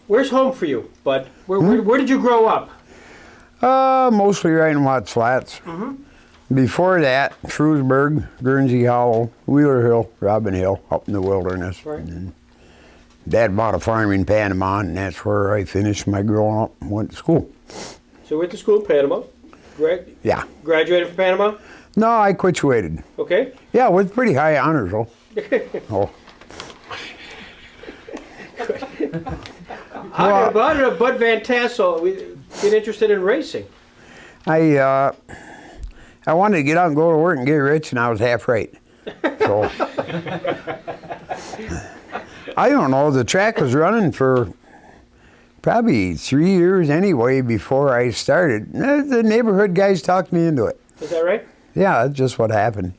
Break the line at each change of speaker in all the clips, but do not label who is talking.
Where's home for you, Bud? Where did you grow up?
Mostly right in Watts Flats. Before that, Shrewsbury, Guernsey Hollow, Wheeler Hill, Robin Hill, up in the wilderness.
Right.
And Dad bought a farm in Panama, and that's where I finished my growing up and went to school.
So you went to school in Panama?
Yeah.
Graduated from Panama?
No, I quituated.
Okay.
Yeah, with pretty high honors, though. Oh.
How did Bud Van Tassell get interested in racing?
I wanted to get out and go to work and get rich, and I was half right. So I don't know. The track was running for probably 3 years anyway before I started. The neighborhood guys talked me into it.
Is that right?
Yeah, that's just what happened.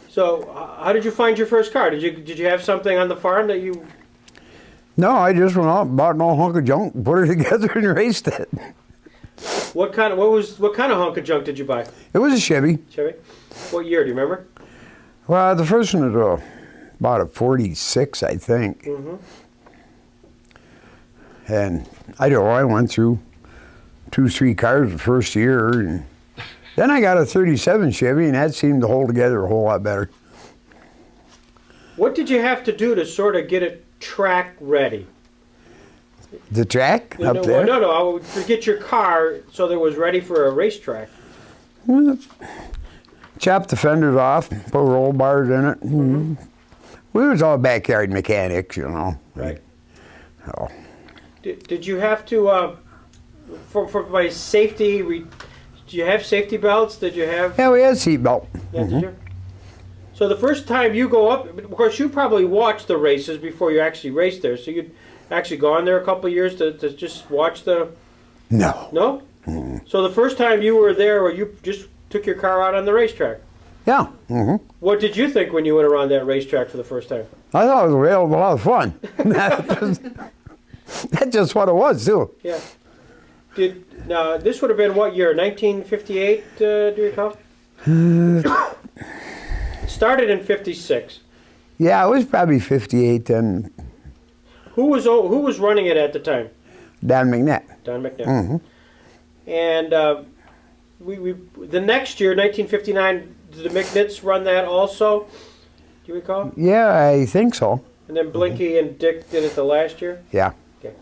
So how did you find your first car? Did you have something on the farm that you?
No, I just went out and bought an old hunk of junk, put it together, and raced it.
What kind of hunk of junk did you buy?
It was a Chevy.
Chevy. What year? Do you remember?
Well, the first one was about a 46, I think. And I don't know, I went through 2-3 cars the first year, and then I got a 37 Chevy, and that seemed to hold together a whole lot better.
What did you have to do to sort of get it track ready?
The track up there?
No, I would forget your car so that it was ready for a racetrack.
Chopped the fenders off, put roll bars in it. We was all backyard mechanics, you know.
Right.
So.
Did you have to, for my safety, did you have safety belts? Did you have?
Yeah, we had seat belt.
Yeah, did you? So the first time you go up, of course, you probably watched the races before you actually raced there. So you'd actually gone there a couple of years to just watch the.
No.
No. So the first time you were there, or you just took your car out on the racetrack.
Yeah.
What did you think when you went around that racetrack for the first time?
I thought it was a hell of a lot of fun. That's just what it was, too.
Yeah. Now, this would have been what year? 1958, do you recall? It started in 56.
Yeah, it was probably 58 then.
Who was running it at the time?
Don McNabb.
Don McNabb. And the next year, 1959, did the McNitts run that also? Do you recall?
Yeah, I think so.
And then Blinky and Dick did it the last year?
Yeah.
Okay.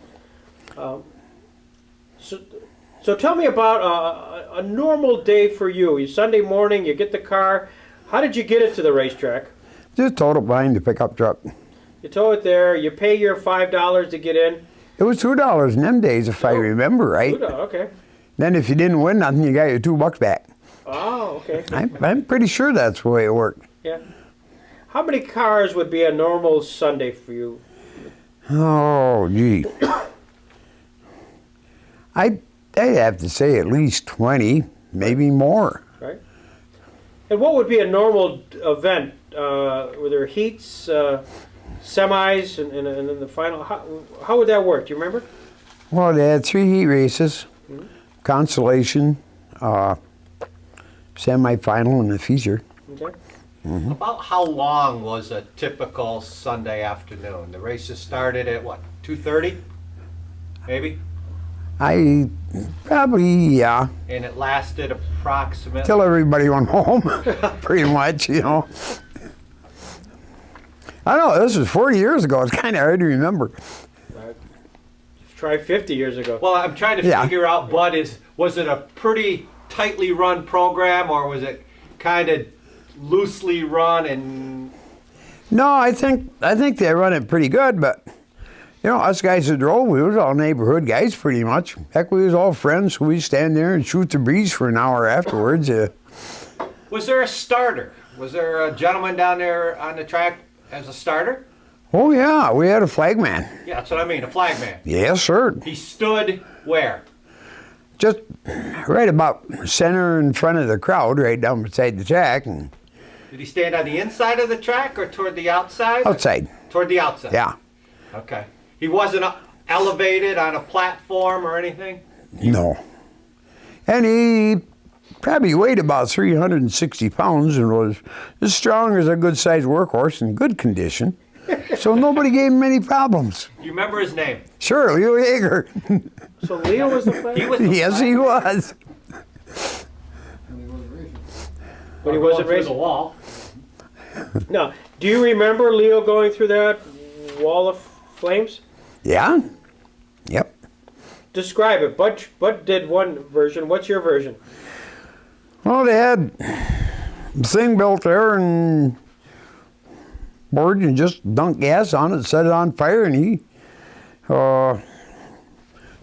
So tell me about a normal day for you. Sunday morning, you get the car. How did you get it to the racetrack?
Just towed it behind the pickup truck.
You tow it there. You pay your $5 to get in.
It was $2 in them days, if I remember right.
$2, okay.
Then if you didn't win nothing, you got your $2 back.
Oh, okay.
I'm pretty sure that's the way it worked.
Yeah. How many cars would be a normal Sunday for you?
Oh, gee. I'd have to say at least 20, maybe more.
Right. And what would be a normal event? Were there heats, semis, and then the final? How would that work? Do you remember?
Well, they had 3 heat races, consolation, semi-final, and a feature.
Okay.
About how long was a typical Sunday afternoon? The races started at what, 2:30, maybe?
I probably, yeah.
And it lasted approximately?
Till everybody went home, pretty much, you know. I don't know, this was 40 years ago. It's kind of hard to remember.
Try 50 years ago.
Well, I'm trying to figure out, Bud, was it a pretty tightly run program, or was it kind of loosely run? And
no, I think they run it pretty good, but you know, us guys that drove, we was all neighborhood guys pretty much. Heck, we was all friends, so we'd stand there and shoot the breeze for an hour afterwards.
Was there a starter? Was there a gentleman down there on the track as a starter?
Oh yeah, we had a flagman.
Yeah, that's what I mean, a flagman.
Yes, sir.
He stood where?
Just right about center in front of the crowd, right down beside the track. And
did he stand on the inside of the track or toward the outside?
Outside.
Toward the outside?
Yeah.
Okay. He wasn't elevated on a platform or anything?
No. And he probably weighed about 360 pounds and was as strong as a good-sized workhorse in good condition. So nobody gave him any problems.
You remember his name?
Sure, Leo Yeager.
So Leo was the flag?
He was the
Yes, he was.
When he wasn't
going through the
racing?
wall.
No. Do you remember Leo going through that wall of flames?
Yeah. Yep.
Describe it. Bud did one version. What's your version?
Well, they had the thing built there and board and just dunked gas on it, set it on fire, and he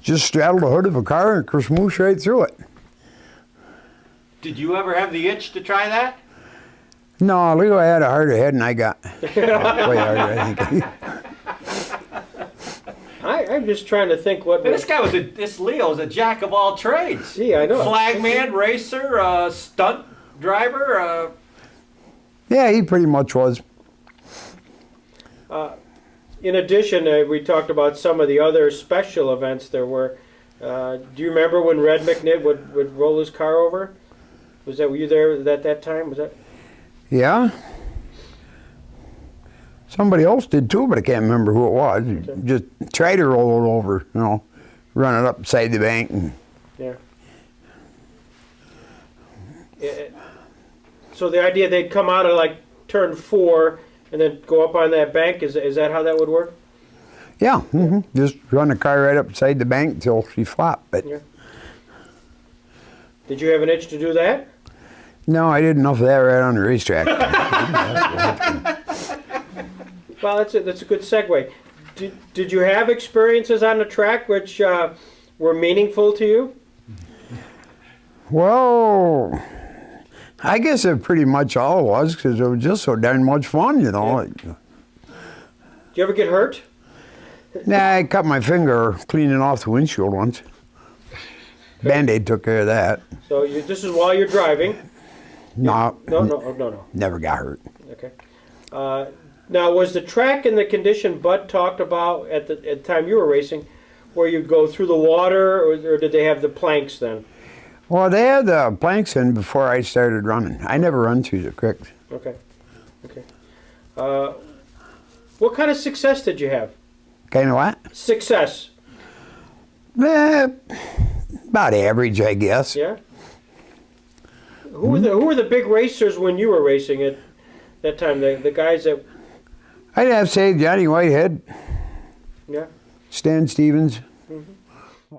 just straddled the hood of a car and kersmoosh right through it.
Did you ever have the itch to try that?
No, Leo had a harder head than I got. Way harder, I think.
I'm just trying to think what.
This guy was this Leo's a jack of all trades.
Gee, I know.
Flagman, racer, stunt driver.
Yeah, he pretty much was.
In addition, we talked about some of the other special events there were. Do you remember when Red McNitt would roll his car over? Were you there at that time? Was that?
Yeah. Somebody else did too, but I can't remember who it was.
Okay.
Just try to roll it over, run it up beside the bank. And
Yeah. So the idea they'd come out of like turn 4 and then go up on that bank, is that how that would work?
yeah, just run the car right up beside the bank until she flopped. But
Yeah. Did you have an itch to do that?
no, I did enough of that right on the racetrack.
Well, that's a good segue. Did you have experiences on the track which were meaningful to you?
Well, I guess it pretty much all was because it was just so darn much fun,
Yeah. Did you ever get hurt?
Nah, I cut my finger cleaning off the windshield once. Band-Aid took care of that.
So this is while you're driving.
No,
No.
never got hurt.
Okay. Now, was the track in the condition Bud talked about at the time you were racing, where you go through the water, or did they have the planks then?
Well, they had the planks in before I started running. I never run through the creek.
Okay. What kind of success did you have?
Kind of what?
Success.
About average, I guess.
Yeah. Who were the big racers when you were racing at that time? The guys that.
I'd have to say Johnny Whitehead,
Yeah.
Stan Stevens,
Mm-hmm.